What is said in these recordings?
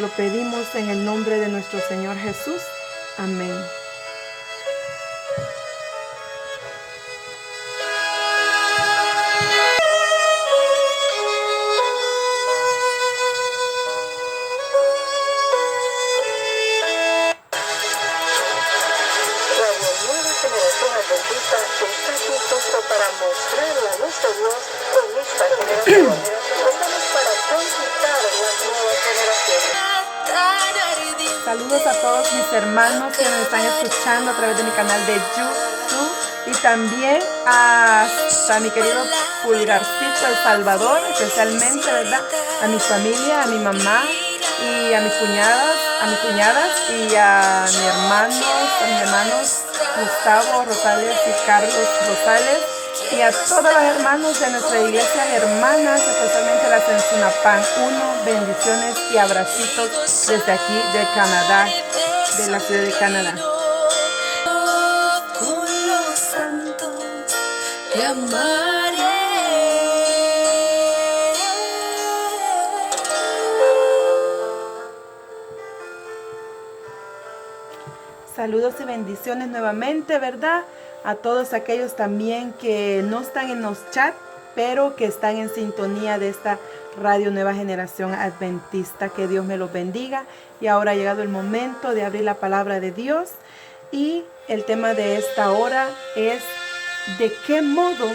Lo pedimos en el nombre de nuestro Señor Jesús. Amén. Para mostrar la luz de Dios en esta generación. Estamos para conquistar las nuevas generaciones. Saludos a todos mis hermanos que me están escuchando a través de mi canal de YouTube y también hasta mi querido Pulgarcito El Salvador, especialmente, ¿verdad? A mi familia, a mi mamá y a mis cuñadas y a mis hermanos Gustavo Rosales y Carlos Rosales, y a todos los hermanos de nuestra iglesia, hermanas, especialmente las en Sunapán 1, bendiciones y abracitos desde aquí de Canadá, de la ciudad de Canadá. Con los santos te amaré. Saludos y bendiciones nuevamente, ¿verdad? A todos aquellos también que no están en los chats, pero que están en sintonía de esta Radio Nueva Generación Adventista. Que Dios me los bendiga. Y ahora ha llegado el momento de abrir la palabra de Dios. Y el tema de esta hora es ¿de qué modo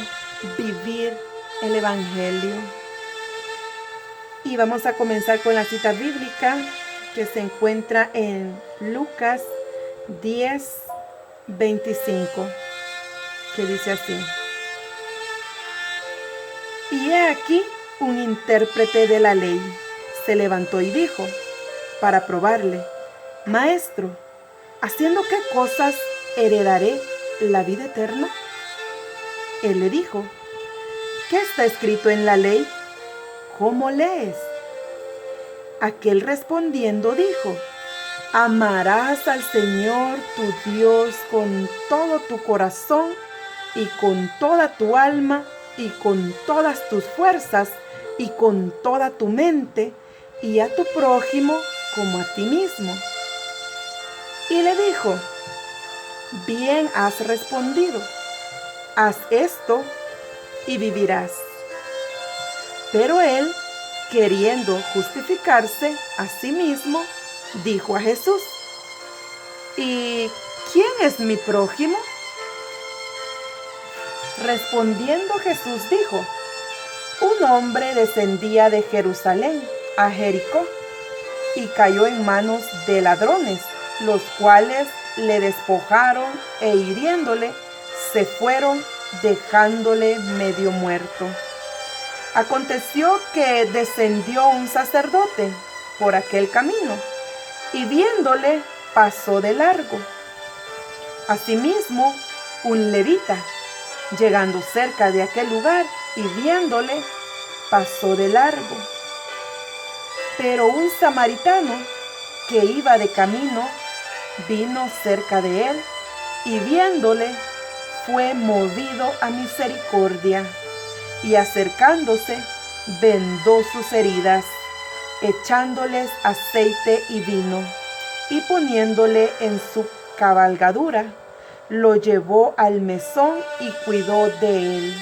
vivir el Evangelio? Y vamos a comenzar con la cita bíblica que se encuentra en Lucas 10:25, que dice así: y he aquí un intérprete de la ley se levantó y dijo, para probarle: Maestro, ¿haciendo qué cosas heredaré la vida eterna? Él le dijo: ¿qué está escrito en la ley? ¿Cómo lees? Aquel respondiendo dijo: amarás al Señor tu Dios con todo tu corazón y con toda tu alma y con todas tus fuerzas y con toda tu mente, y a tu prójimo como a ti mismo. Y le dijo: bien has respondido, haz esto y vivirás. Pero él, queriendo justificarse a sí mismo, dijo a Jesús: ¿y quién es mi prójimo? Respondiendo Jesús dijo: un hombre descendía de Jerusalén a Jericó y cayó en manos de ladrones, los cuales le despojaron e hiriéndole se fueron, dejándole medio muerto. Aconteció que descendió un sacerdote por aquel camino y viéndole pasó de largo. Asimismo, un levita, llegando cerca de aquel lugar y viéndole, pasó de largo. Pero un samaritano que iba de camino vino cerca de él y viéndole, fue movido a misericordia y acercándose, vendó sus heridas, echándoles aceite y vino, y poniéndole en su cabalgadura, lo llevó al mesón y cuidó de él.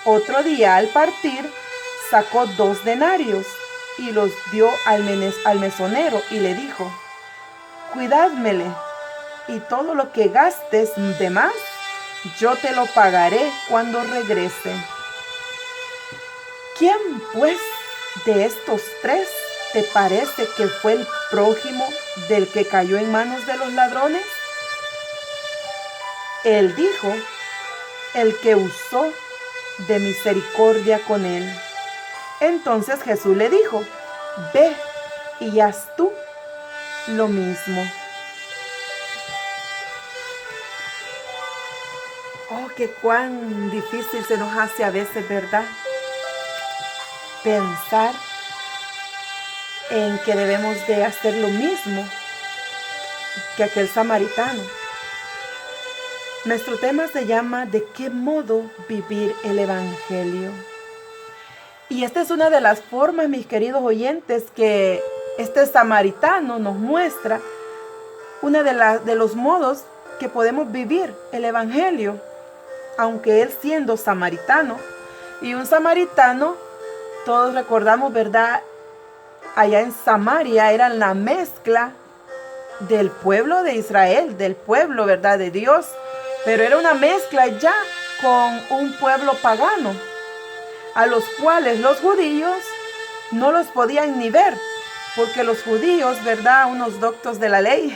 Otro día al partir, sacó 2 denarios y los dio al mesonero y le dijo: cuidádmele, y todo lo que gastes de más, yo te lo pagaré cuando regrese. ¿Quién, pues, de estos 3 te parece que fue el prójimo del que cayó en manos de los ladrones? Él dijo: el que usó de misericordia con él. Entonces Jesús le dijo: ve y haz tú lo mismo. Oh, qué cuán difícil se nos hace a veces, ¿verdad? Pensar en que debemos de hacer lo mismo que aquel samaritano. Nuestro tema se llama ¿de qué modo vivir el Evangelio? Y esta es una de las formas, mis queridos oyentes, que este samaritano nos muestra uno de los modos que podemos vivir el evangelio, aunque él siendo samaritano. Y un samaritano, todos recordamos, ¿verdad? Allá en Samaria eran la mezcla del pueblo de Israel, del pueblo, ¿verdad?, de Dios. Pero era una mezcla ya con un pueblo pagano, a los cuales los judíos no los podían ni ver, porque los judíos, ¿verdad?, unos doctos de la ley,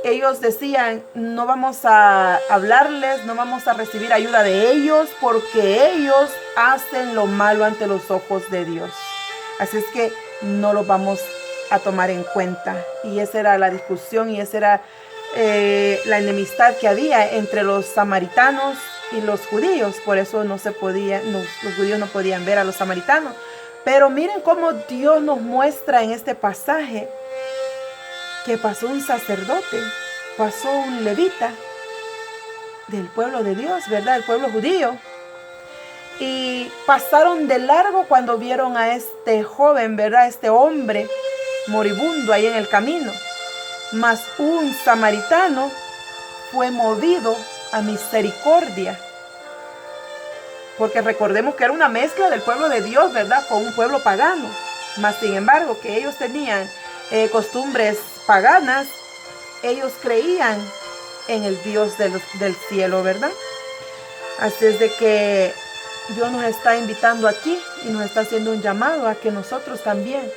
ellos decían, no vamos a hablarles, no vamos a recibir ayuda de ellos, porque ellos hacen lo malo ante los ojos de Dios. Así es que no los vamos a tomar en cuenta. Y esa era la discusión y esa era la enemistad que había entre los samaritanos y los judíos. Por eso no se podía, los judíos no podían ver a los samaritanos. Pero miren cómo Dios nos muestra en este pasaje que pasó un sacerdote, pasó un levita del pueblo de Dios, ¿verdad? El pueblo judío. Y pasaron de largo cuando vieron a este joven, ¿verdad? Este hombre moribundo ahí en el camino. Mas un samaritano fue movido a misericordia. Porque recordemos que era una mezcla del pueblo de Dios, ¿verdad?, con un pueblo pagano. Mas sin embargo, que ellos tenían costumbres paganas, ellos creían en el Dios del cielo, ¿verdad? Así es de que Dios nos está invitando aquí y nos está haciendo un llamado a que nosotros también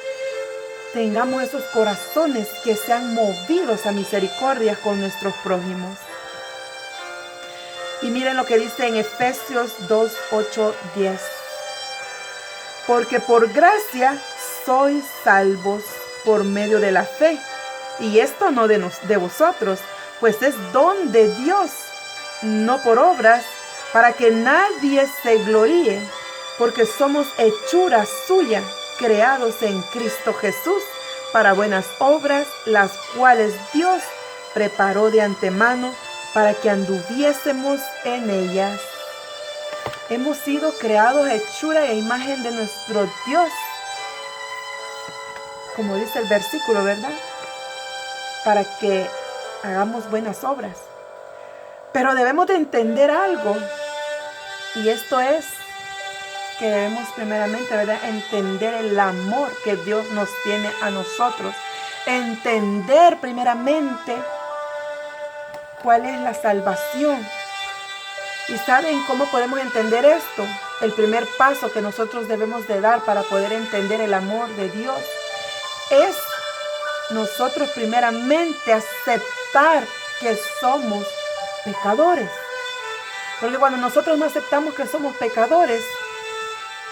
tengamos esos corazones que sean movidos a misericordia con nuestros prójimos. Y miren lo que dice en Efesios 2, 8, 10. Porque por gracia sois salvos por medio de la fe. Y esto no de vosotros, pues es don de Dios, no por obras, para que nadie se gloríe, porque somos hechura suya, creados en Cristo Jesús, para buenas obras, las cuales Dios preparó de antemano para que anduviésemos en ellas. Hemos sido creados hechura e imagen de nuestro Dios, como dice el versículo, ¿verdad?, para que hagamos buenas obras. Pero debemos de entender algo, y esto es que debemos primeramente, ¿verdad?, entender el amor que Dios nos tiene a nosotros. Entender primeramente cuál es la salvación. ¿Y saben cómo podemos entender esto? El primer paso que nosotros debemos de dar para poder entender el amor de Dios es nosotros primeramente aceptar que somos pecadores. Porque cuando nosotros no aceptamos que somos pecadores,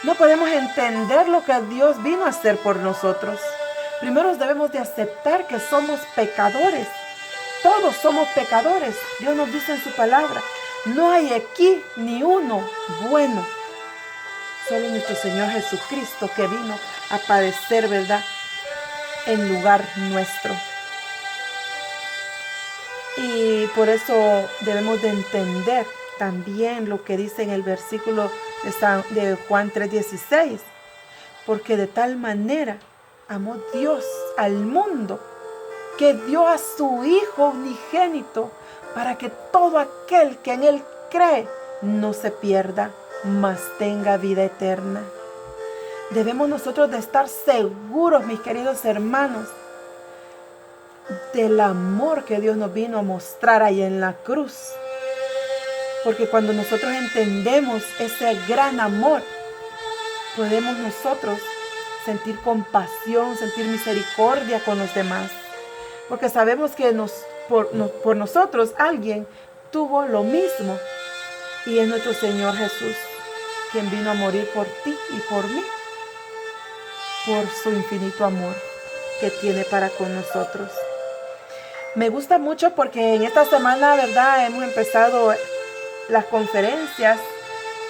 no podemos entender lo que Dios vino a hacer por nosotros. Primero debemos de aceptar que somos pecadores. Todos somos pecadores. Dios nos dice en su palabra, no hay aquí ni uno bueno. Solo nuestro Señor Jesucristo, que vino a padecer, ¿verdad?, en lugar nuestro. Y por eso debemos de entender también lo que dice en el versículo de Juan 3:16. Porque de tal manera amó Dios al mundo, que dio a su Hijo unigénito, para que todo aquel que en Él cree no se pierda, mas tenga vida eterna. Debemos nosotros de estar seguros, mis queridos hermanos, del amor que Dios nos vino a mostrar ahí en la cruz. Porque cuando nosotros entendemos ese gran amor, podemos nosotros sentir compasión, sentir misericordia con los demás. Porque sabemos que por nosotros alguien tuvo lo mismo. Y es nuestro Señor Jesús, quien vino a morir por ti y por mí, por su infinito amor que tiene para con nosotros. Me gusta mucho porque en esta semana, ¿verdad?, hemos empezado las conferencias,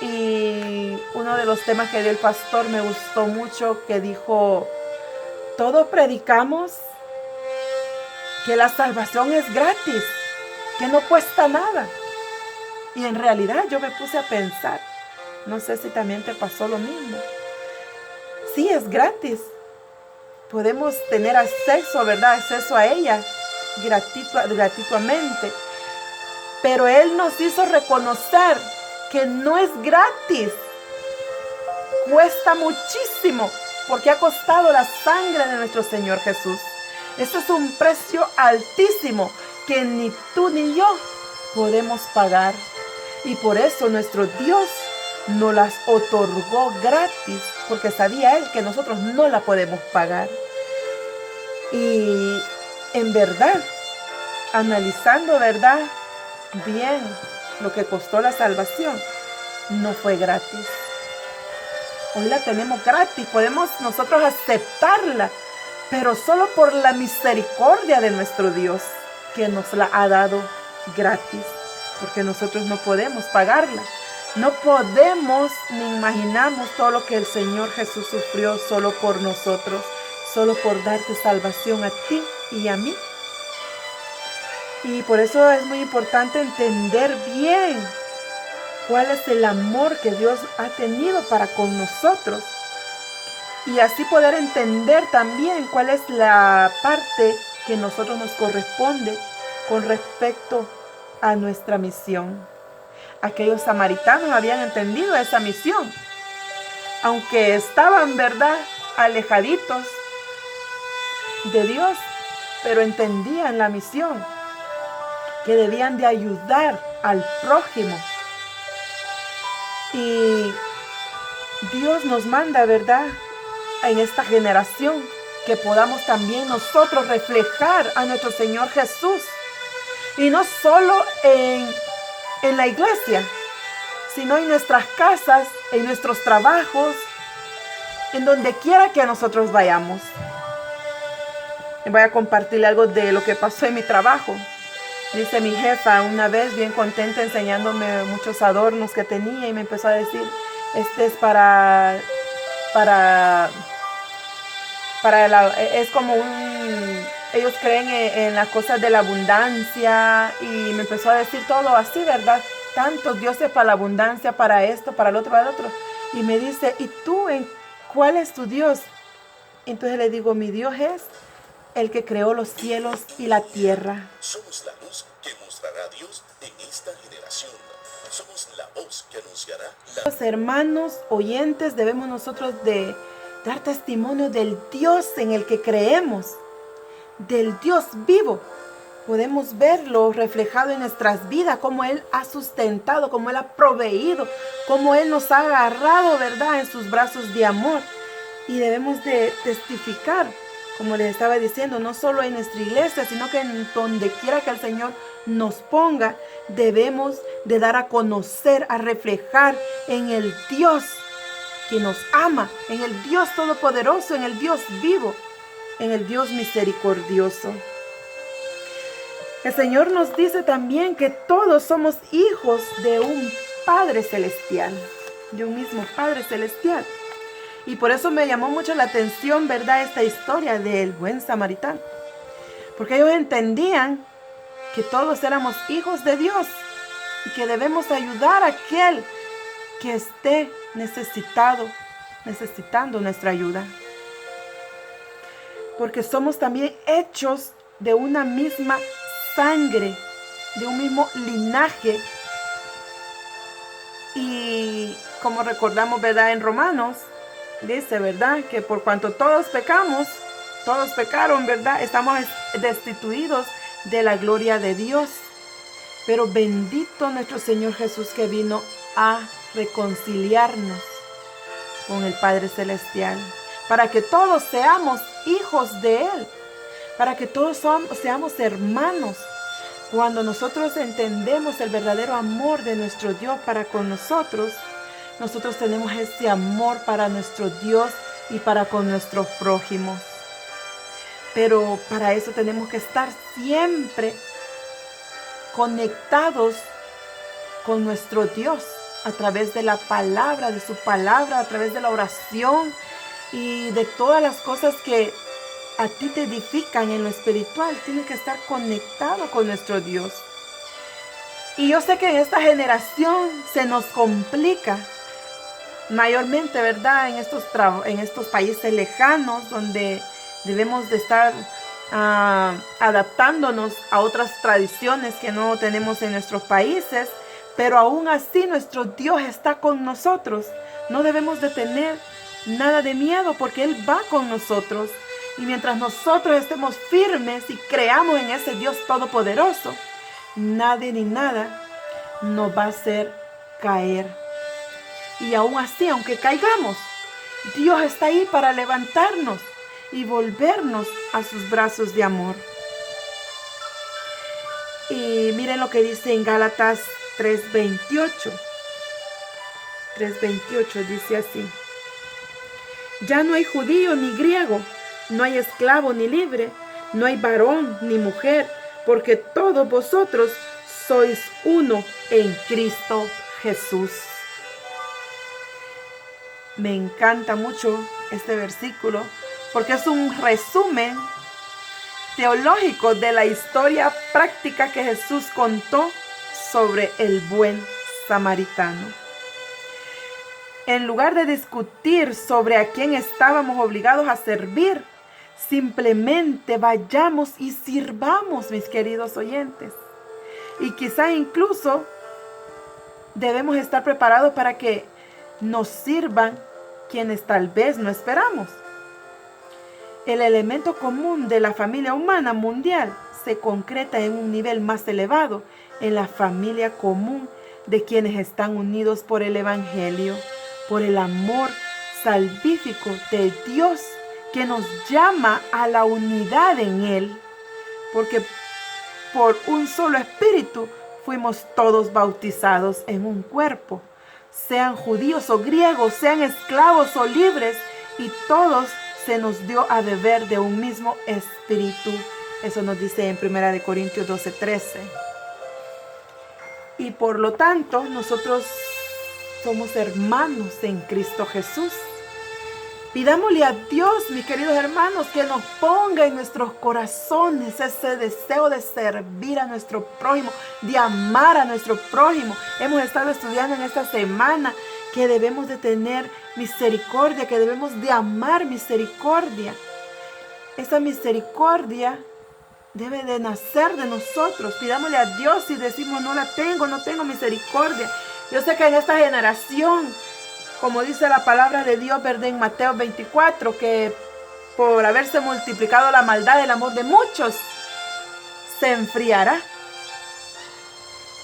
y uno de los temas que dio el pastor me gustó mucho, que dijo, todos predicamos que la salvación es gratis, que no cuesta nada. Y en realidad yo me puse a pensar, no sé si también te pasó lo mismo. Sí, es gratis, podemos tener acceso, ¿verdad? Acceso a ella gratuitamente. Pero Él nos hizo reconocer que no es gratis. Cuesta muchísimo, porque ha costado la sangre de nuestro Señor Jesús. Este es un precio altísimo que ni tú ni yo podemos pagar. Y por eso nuestro Dios nos las otorgó gratis, porque sabía Él que nosotros no la podemos pagar. Y en verdad, analizando, ¿verdad?, bien lo que costó la salvación, no fue gratis. Hoy la tenemos gratis, podemos nosotros aceptarla, pero solo por la misericordia de nuestro Dios, que nos la ha dado gratis, porque nosotros no podemos pagarla. No podemos ni imaginamos todo lo que el Señor Jesús sufrió solo por nosotros, solo por darte salvación a ti y a mí. Y por eso es muy importante entender bien cuál es el amor que Dios ha tenido para con nosotros. Y así poder entender también cuál es la parte que a nosotros nos corresponde con respecto a nuestra misión. Aquellos samaritanos habían entendido esa misión, aunque estaban, ¿verdad?, alejaditos de Dios, pero entendían la misión, que debían de ayudar al prójimo. Y Dios nos manda, ¿verdad?, en esta generación, que podamos también nosotros reflejar a nuestro Señor Jesús. Y no solo en la iglesia, sino en nuestras casas, en nuestros trabajos, en donde quiera que nosotros vayamos. Voy a compartirle algo de lo que pasó en mi trabajo. Dice mi jefa una vez, bien contenta, enseñándome muchos adornos que tenía, y me empezó a decir, este es es como ellos creen en las cosas de la abundancia, y me empezó a decir todo así, ¿verdad? Tantos dioses para la abundancia, para esto, para el otro, para el otro. Y me dice, ¿y tú cuál es tu Dios? Entonces le digo, mi Dios es el que creó los cielos y la tierra. Somos la luz que mostrará a Dios en esta generación. Somos la voz que anunciará Los hermanos oyentes debemos nosotros de dar testimonio del Dios en el que creemos, del Dios vivo. Podemos verlo reflejado en nuestras vidas, cómo Él ha sustentado, cómo Él ha proveído, cómo Él nos ha agarrado, ¿verdad?, en sus brazos de amor. Y debemos de testificar, como les estaba diciendo, no solo en nuestra iglesia, sino que en donde quiera que el Señor nos ponga, debemos de dar a conocer, a reflejar en el Dios que nos ama, en el Dios todopoderoso, en el Dios vivo, en el Dios misericordioso. El Señor nos dice también que todos somos hijos de un Padre Celestial, de un mismo Padre Celestial. Y por eso me llamó mucho la atención, ¿verdad?, esta historia del buen samaritano. Porque ellos entendían que todos éramos hijos de Dios y que debemos ayudar a aquel que esté necesitando nuestra ayuda. Porque somos también hechos de una misma sangre, de un mismo linaje. Y como recordamos, ¿verdad?, en Romanos, dice, ¿verdad?, que por cuanto todos pecaron, ¿verdad?, estamos destituidos de la gloria de Dios. Pero bendito nuestro Señor Jesús, que vino a reconciliarnos con el Padre Celestial, para que todos seamos hijos de Él, para que todos seamos hermanos. Cuando nosotros entendemos el verdadero amor de nuestro Dios para con nosotros, nosotros tenemos ese amor para nuestro Dios y para con nuestros prójimos. Pero para eso tenemos que estar siempre conectados con nuestro Dios a través de la palabra, de su palabra, a través de la oración y de todas las cosas que a ti te edifican en lo espiritual. Tienes que estar conectado con nuestro Dios. Y yo sé que en esta generación se nos complica mayormente, ¿verdad?, en estos países lejanos donde Debemos de estar adaptándonos a otras tradiciones que no tenemos en nuestros países, pero aún así nuestro Dios está con nosotros. No debemos de tener nada de miedo porque Él va con nosotros. Y mientras nosotros estemos firmes y creamos en ese Dios todopoderoso, nadie ni nada nos va a hacer caer. Y aún así, aunque caigamos, Dios está ahí para levantarnos y volvernos a sus brazos de amor. Y miren lo que dice en Gálatas 3:28. 3:28 dice así: ya no hay judío ni griego, no hay esclavo ni libre, no hay varón ni mujer, porque todos vosotros sois uno en Cristo Jesús. Me encanta mucho este versículo porque es un resumen teológico de la historia práctica que Jesús contó sobre el buen samaritano. En lugar de discutir sobre a quién estábamos obligados a servir, simplemente vayamos y sirvamos, mis queridos oyentes. Y quizá incluso debemos estar preparados para que nos sirvan quienes tal vez no esperamos. El elemento común de la familia humana mundial se concreta en un nivel más elevado, en la familia común de quienes están unidos por el Evangelio, por el amor salvífico de Dios que nos llama a la unidad en Él, porque por un solo espíritu fuimos todos bautizados en un cuerpo, sean judíos o griegos, sean esclavos o libres, y todos se nos dio a beber de un mismo espíritu. Eso nos dice en 1 Corintios 12:13. Y por lo tanto, nosotros somos hermanos en Cristo Jesús. Pidámosle a Dios, mis queridos hermanos, que nos ponga en nuestros corazones ese deseo de servir a nuestro prójimo, de amar a nuestro prójimo. Hemos estado estudiando en esta semana que debemos de tener misericordia, que debemos de amar misericordia. Esa misericordia debe de nacer de nosotros. Pidámosle a Dios si decimos no tengo misericordia. Yo sé que en esta generación, como dice la palabra de Dios, ¿verdad? En Mateo 24, que por haberse multiplicado la maldad, el amor de muchos se enfriará.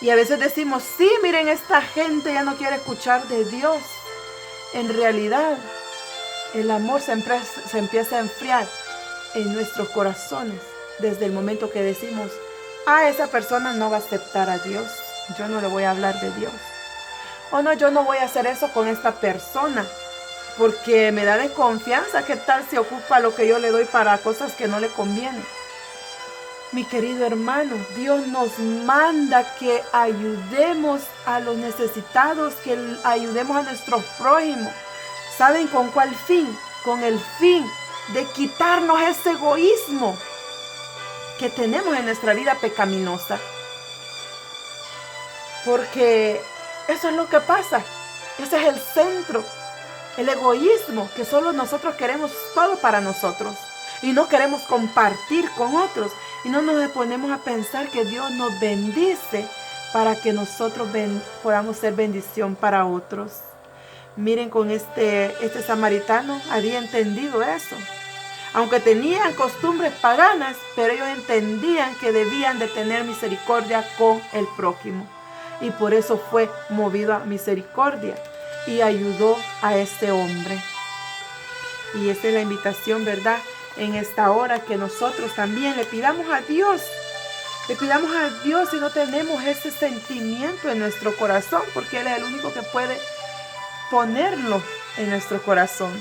Y a veces decimos, sí, miren, esta gente ya no quiere escuchar de Dios. En realidad, el amor se empieza a enfriar en nuestros corazones desde el momento que decimos, esa persona no va a aceptar a Dios, yo no le voy a hablar de Dios. O no, yo no voy a hacer eso con esta persona porque me da desconfianza. ¿Qué tal si ocupa lo que yo le doy para cosas que no le convienen? Mi querido hermano, Dios nos manda que ayudemos a los necesitados, que ayudemos a nuestros prójimos. ¿Saben con cuál fin? Con el fin de quitarnos ese egoísmo que tenemos en nuestra vida pecaminosa. Porque eso es lo que pasa. Ese es el centro. El egoísmo, que solo nosotros queremos todo para nosotros. Y no queremos compartir con otros. Y no nos ponemos a pensar que Dios nos bendice para que nosotros podamos ser bendición para otros. Miren, con este samaritano había entendido eso. Aunque tenían costumbres paganas, pero ellos entendían que debían de tener misericordia con el prójimo. Y por eso fue movido a misericordia y ayudó a este hombre. Y esa es la invitación, ¿verdad? En esta hora que nosotros también le pidamos a Dios. Le pidamos a Dios si no tenemos ese sentimiento en nuestro corazón, porque Él es el único que puede ponerlo en nuestro corazón.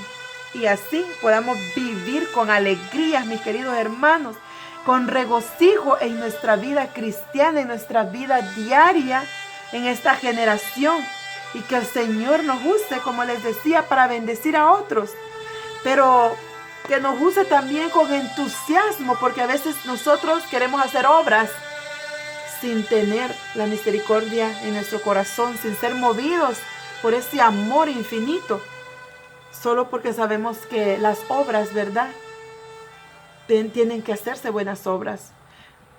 Y así podamos vivir con alegría, mis queridos hermanos, con regocijo en nuestra vida cristiana, en nuestra vida diaria, en esta generación. Y que el Señor nos use, como les decía, para bendecir a otros. Pero que nos use también con entusiasmo, porque a veces nosotros queremos hacer obras sin tener la misericordia en nuestro corazón, sin ser movidos por ese amor infinito, solo porque sabemos que las obras, ¿verdad?, tienen que hacerse buenas obras.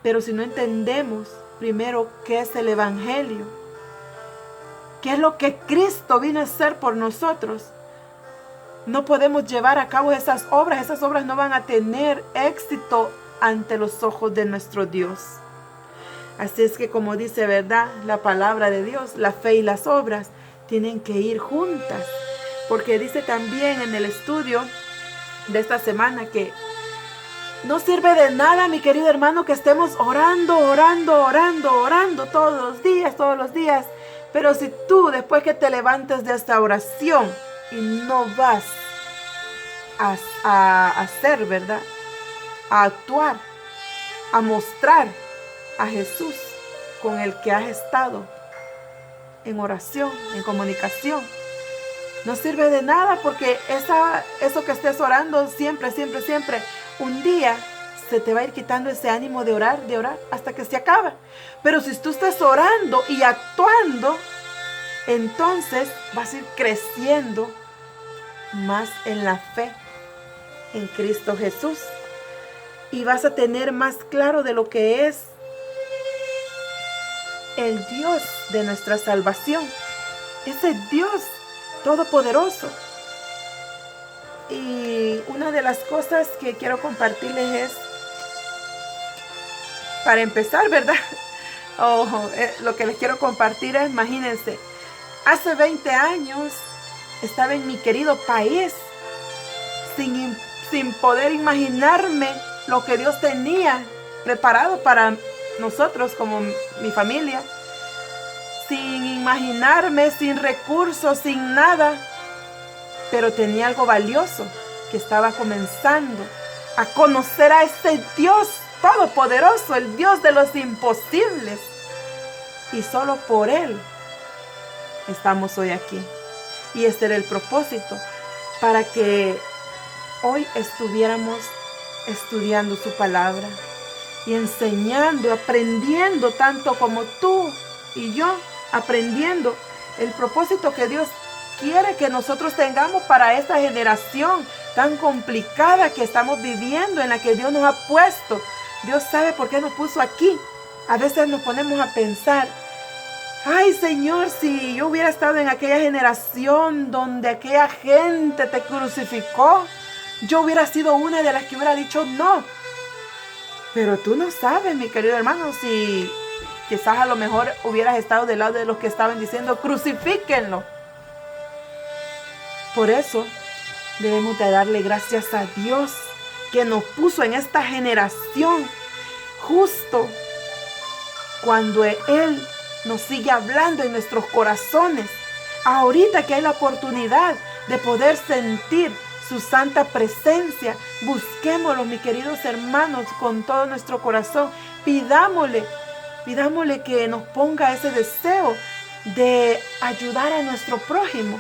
Pero si no entendemos primero qué es el Evangelio, qué es lo que Cristo vino a hacer por nosotros, no podemos llevar a cabo esas obras. Esas obras no van a tener éxito ante los ojos de nuestro Dios. Así es que, como dice, ¿verdad?, la palabra de Dios, la fe y las obras tienen que ir juntas. Porque dice también en el estudio de esta semana que no sirve de nada, mi querido hermano, que estemos orando todos los días. Pero si tú, después que te levantes de esta oración y no vas a hacer, ¿verdad?, a actuar, a mostrar a Jesús con el que has estado en oración, en comunicación, no sirve de nada, porque eso que estés orando siempre, un día se te va a ir quitando ese ánimo de orar hasta que se acaba. Pero si tú estás orando y actuando, entonces vas a ir creciendo más en la fe en Cristo Jesús. Y vas a tener más claro de lo que es el Dios de nuestra salvación. Ese Dios todopoderoso. Y una de las cosas que quiero compartirles es, para empezar, ¿verdad? Lo que les quiero compartir es, imagínense, hace 20 años estaba en mi querido país sin poder imaginarme lo que Dios tenía preparado para nosotros como mi familia, sin imaginarme, sin recursos, sin nada, pero tenía algo valioso, que estaba comenzando a conocer a ese Dios todopoderoso, el Dios de los imposibles, y solo por Él estamos hoy aquí. Y este era el propósito, para que hoy estuviéramos estudiando su palabra y enseñando, aprendiendo, tanto como tú y yo, aprendiendo el propósito que Dios quiere que nosotros tengamos para esta generación tan complicada que estamos viviendo, en la que Dios nos ha puesto. Dios sabe por qué nos puso aquí. A veces nos ponemos a pensar, ay, Señor, si yo hubiera estado en aquella generación donde aquella gente te crucificó, yo hubiera sido una de las que hubiera dicho no. Pero tú no sabes, mi querido hermano, si quizás a lo mejor hubieras estado del lado de los que estaban diciendo crucifíquenlo. Por eso debemos de darle gracias a Dios que nos puso en esta generación justo cuando Él nos sigue hablando en nuestros corazones. Ahorita que hay la oportunidad de poder sentir su santa presencia, busquémoslo, mis queridos hermanos, con todo nuestro corazón. Pidámosle que nos ponga ese deseo de ayudar a nuestro prójimo.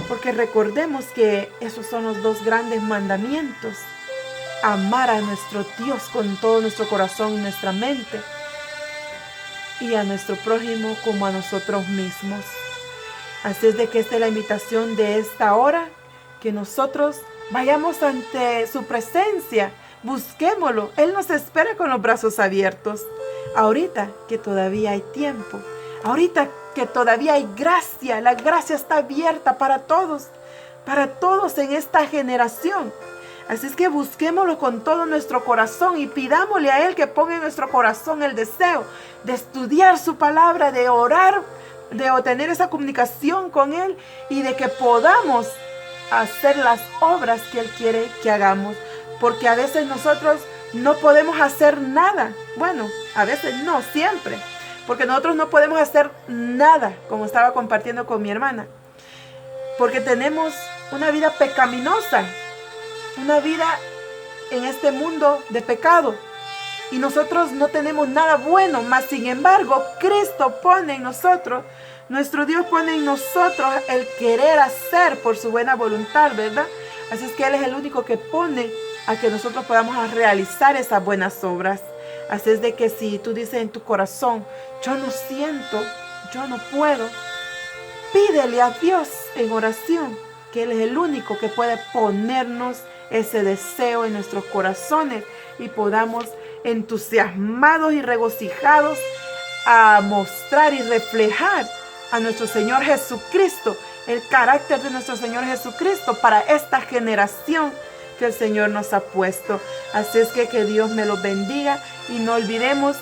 Porque recordemos que esos son los dos grandes mandamientos: amar a nuestro Dios con todo nuestro corazón y nuestra mente, y a nuestro prójimo como a nosotros mismos. Así es de que esta es la invitación de esta hora, que nosotros vayamos ante su presencia, busquémoslo. Él nos espera con los brazos abiertos. Ahorita que todavía hay tiempo, ahorita que todavía hay gracia, la gracia está abierta para todos en esta generación. Así es que busquémoslo con todo nuestro corazón y pidámosle a Él que ponga en nuestro corazón el deseo de estudiar su palabra, de orar, de tener esa comunicación con Él, y de que podamos hacer las obras que Él quiere que hagamos. Porque a veces nosotros no podemos hacer nada. Bueno, a veces no, siempre. Porque nosotros no podemos hacer nada, como estaba compartiendo con mi hermana. Porque tenemos una vida pecaminosa, una vida en este mundo de pecado. Y nosotros no tenemos nada bueno, mas sin embargo, Cristo pone en nosotros, nuestro Dios pone en nosotros el querer hacer por su buena voluntad, ¿verdad? Así es que Él es el único que pone a que nosotros podamos realizar esas buenas obras. Así es de que si tú dices en tu corazón, yo no siento, yo no puedo, pídele a Dios en oración, que Él es el único que puede ponernos ese deseo en nuestros corazones y podamos entusiasmados y regocijados a mostrar y reflejar a nuestro Señor Jesucristo, el carácter de nuestro Señor Jesucristo para esta generación que el Señor nos ha puesto. Así es que Dios me los bendiga y no olvidemos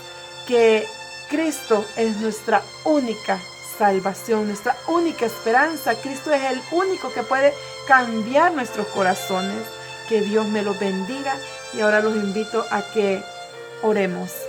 que Cristo es nuestra única salvación, nuestra única esperanza. Cristo es el único que puede cambiar nuestros corazones. Que Dios me los bendiga y ahora los invito a que oremos.